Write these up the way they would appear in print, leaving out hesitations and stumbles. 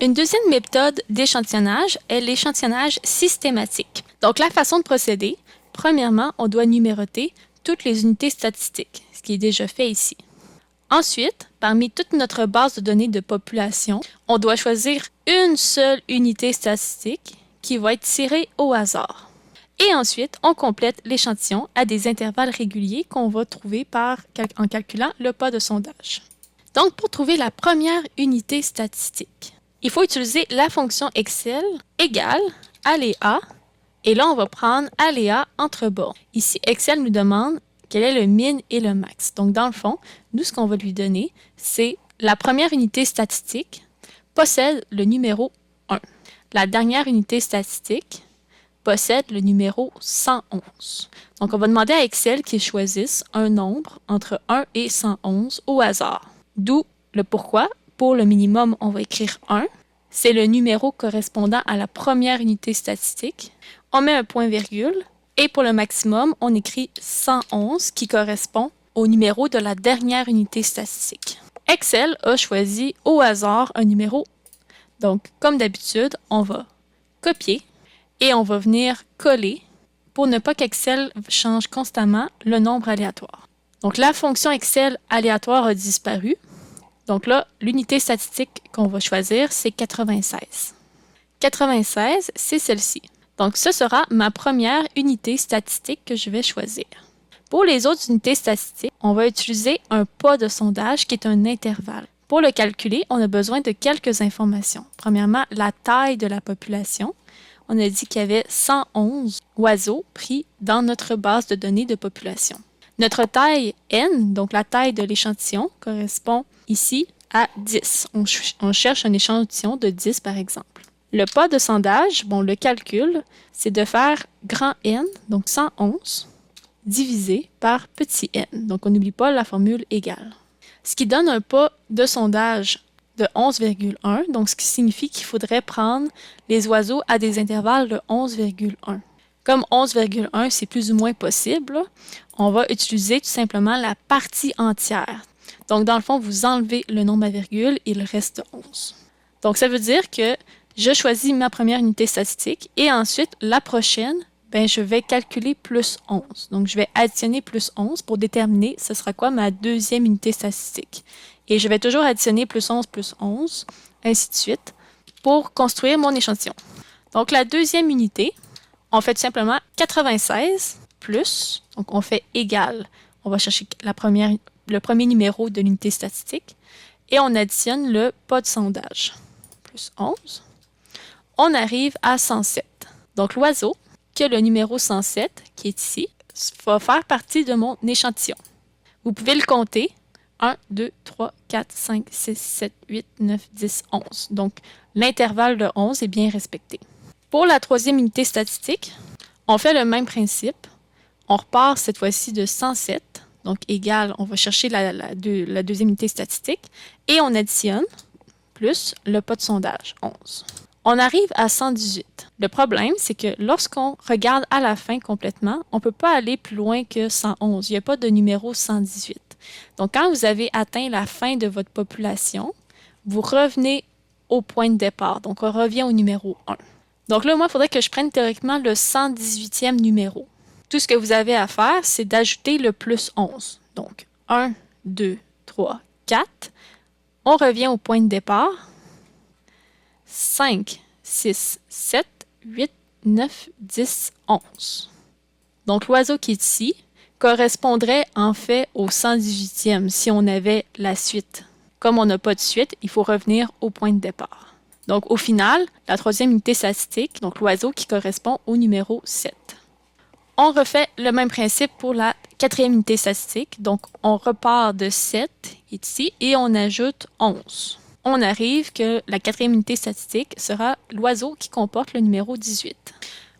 Une deuxième méthode d'échantillonnage est l'échantillonnage systématique. Donc, la façon de procéder, premièrement, on doit numéroter toutes les unités statistiques, ce qui est déjà fait ici. Ensuite, parmi toute notre base de données de population, on doit choisir une seule unité statistique qui va être tirée au hasard. Et ensuite, on complète l'échantillon à des intervalles réguliers qu'on va trouver en calculant le pas de sondage. Donc, pour trouver la première unité statistique, il faut utiliser la fonction Excel égale aléa, et là, on va prendre aléa entre bornes. Ici, Excel nous demande quel est le min et le max. Donc, dans le fond, nous, ce qu'on va lui donner, c'est la première unité statistique possède le numéro 1. La dernière unité statistique possède le numéro 111. Donc, on va demander à Excel qu'il choisisse un nombre entre 1 et 111 au hasard. D'où le pourquoi. Pour le minimum, on va écrire 1. C'est le numéro correspondant à la première unité statistique. On met un point-virgule. Et pour le maximum, on écrit 111 qui correspond au numéro de la dernière unité statistique. Excel a choisi au hasard un numéro. Donc, comme d'habitude, on va copier et on va venir coller pour ne pas qu'Excel change constamment le nombre aléatoire. Donc, la fonction Excel aléatoire a disparu. Donc là, l'unité statistique qu'on va choisir, c'est 96. 96, c'est celle-ci. Donc, ce sera ma première unité statistique que je vais choisir. Pour les autres unités statistiques, on va utiliser un pas de sondage qui est un intervalle. Pour le calculer, on a besoin de quelques informations. Premièrement, la taille de la population. On a dit qu'il y avait 111 oiseaux pris dans notre base de données de population. Notre taille N, donc la taille de l'échantillon, correspond ici à 10. On cherche un échantillon de 10 par exemple. Le pas de sondage, le calcul, c'est de faire grand N, donc 111, divisé par petit n. Donc, on n'oublie pas la formule égale. Ce qui donne un pas de sondage de 11,1, donc ce qui signifie qu'il faudrait prendre les oiseaux à des intervalles de 11,1. Comme 11,1, c'est plus ou moins possible, on va utiliser tout simplement la partie entière. Donc, dans le fond, vous enlevez le nombre à virgule, il reste 11. Donc, ça veut dire que je choisis ma première unité statistique et ensuite, la prochaine, je vais calculer plus 11. Donc, je vais additionner plus 11 pour déterminer ce sera quoi ma deuxième unité statistique. Et je vais toujours additionner plus 11, ainsi de suite, pour construire mon échantillon. Donc, la deuxième unité, on fait tout simplement 96 plus, donc on fait égal. On va chercher le premier numéro de l'unité statistique et on additionne le pas de sondage. Plus 11. On arrive à 107. Donc, l'oiseau, qui a le numéro 107, qui est ici, va faire partie de mon échantillon. Vous pouvez le compter. 1, 2, 3, 4, 5, 6, 7, 8, 9, 10, 11. Donc, l'intervalle de 11 est bien respecté. Pour la troisième unité statistique, on fait le même principe. On repart cette fois-ci de 107, donc égal, on va chercher la deuxième unité statistique, et on additionne plus le pas de sondage, 11. On arrive à 118. Le problème, c'est que lorsqu'on regarde à la fin complètement, on ne peut pas aller plus loin que 111. Il n'y a pas de numéro 118. Donc, quand vous avez atteint la fin de votre population, vous revenez au point de départ. Donc, on revient au numéro 1. Donc là, moi, il faudrait que je prenne théoriquement le 118e numéro. Tout ce que vous avez à faire, c'est d'ajouter le plus 11. Donc, 1, 2, 3, 4. On revient au point de départ. 5, 6, 7, 8, 9, 10, 11. Donc, l'oiseau qui est ici correspondrait en fait au 118e si on avait la suite. Comme on n'a pas de suite, il faut revenir au point de départ. Donc, au final, la troisième unité statistique, donc l'oiseau qui correspond au numéro 7. On refait le même principe pour la quatrième unité statistique. Donc, on repart de 7 ici et on ajoute 11. On arrive que la quatrième unité statistique sera l'oiseau qui comporte le numéro 18.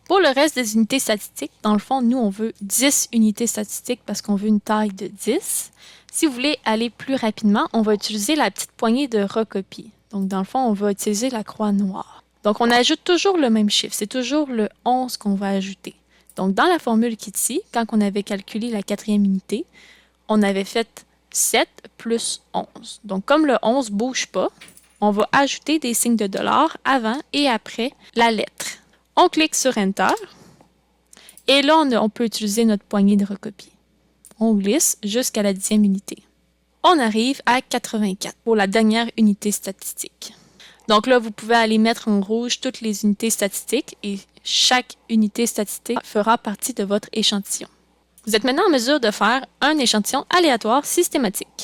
Pour le reste des unités statistiques, dans le fond, nous, on veut 10 unités statistiques parce qu'on veut une taille de 10. Si vous voulez aller plus rapidement, on va utiliser la petite poignée de recopie. Donc, dans le fond, on va utiliser la croix noire. Donc, on ajoute toujours le même chiffre. C'est toujours le 11 qu'on va ajouter. Donc, dans la formule qui est ici, quand on avait calculé la quatrième unité, on avait fait 7 plus 11. Donc, comme le 11 ne bouge pas, on va ajouter des signes de dollar avant et après la lettre. On clique sur Enter et là, on peut utiliser notre poignée de recopie. On glisse jusqu'à la 10e unité. On arrive à 84 pour la dernière unité statistique. Donc là, vous pouvez aller mettre en rouge toutes les unités statistiques et chaque unité statistique fera partie de votre échantillon. Vous êtes maintenant en mesure de faire un échantillon aléatoire systématique.